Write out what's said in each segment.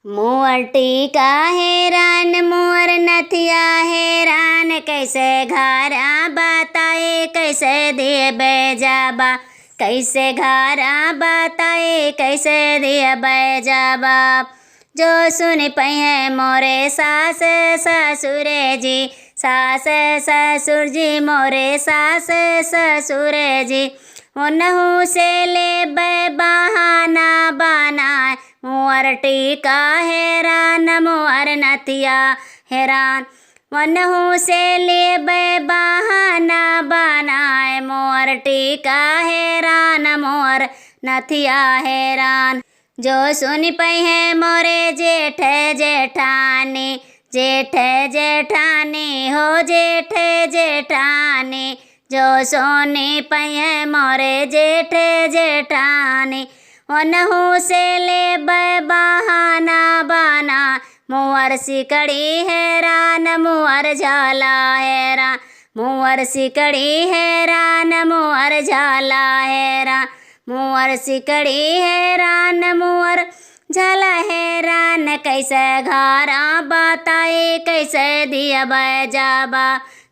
मोर टीका हैरान मोर नथिया हैरान, कैसे घरा बताए कैसे दिए बेजाबा, कैसे घरा बताए कैसे दिए बेजाबा। जो सुन पई है मोरे सास ससुरे जी, सास ससुर जी मोरे सास ससुरे जी। उनहु से ले बहाना बनाए, मोर टीका हैरान मोर नथिया हैरान। वनहु से ले बहाना बनाए, मोर टीका हैरान मोर नथिया हैरान। जो सुन पई है मोरे जेठ जेठानी, जेठ जेठानी हो जेठ जेठानी। जो सोनी पई है मोरे जेठ जेठानी, उनहु से ले बहाना बना, मोर सिकड़ी हैरान मोर झाला हैरान, मोर सिकड़ी हैरान मोर झाला हैरान। मोर सिकड़ी हैरान मोर झाला हैरान, कैसे घरा बताए कैसे दिया बेजाबा,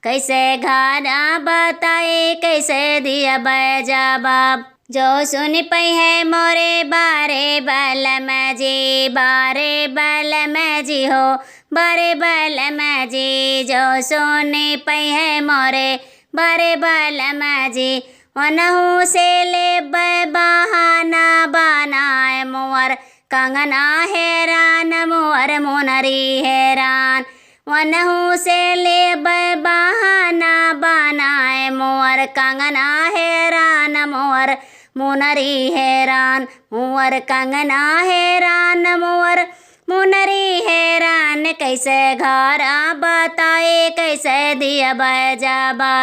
कैसे घरा बताए कैसे दिया बेजाबा। जो सुन पई है मोरे बारे बलम जी, बारे बलम जी हो बारे बलम जी। जो सुन पई है मोरे बारे बलम जी, उनहु से ले बहाना बनाए, मोर कंगना हैरान मोर मुनरी हैरान। उनहु से ले बहाना बनाए, मोर कंगना हैरान मोर मुनरी हैरान। मोर कंगना हैरान मोर मुनरी हैरान, कैसे घरा बताए कैसे दिया बेजाबा।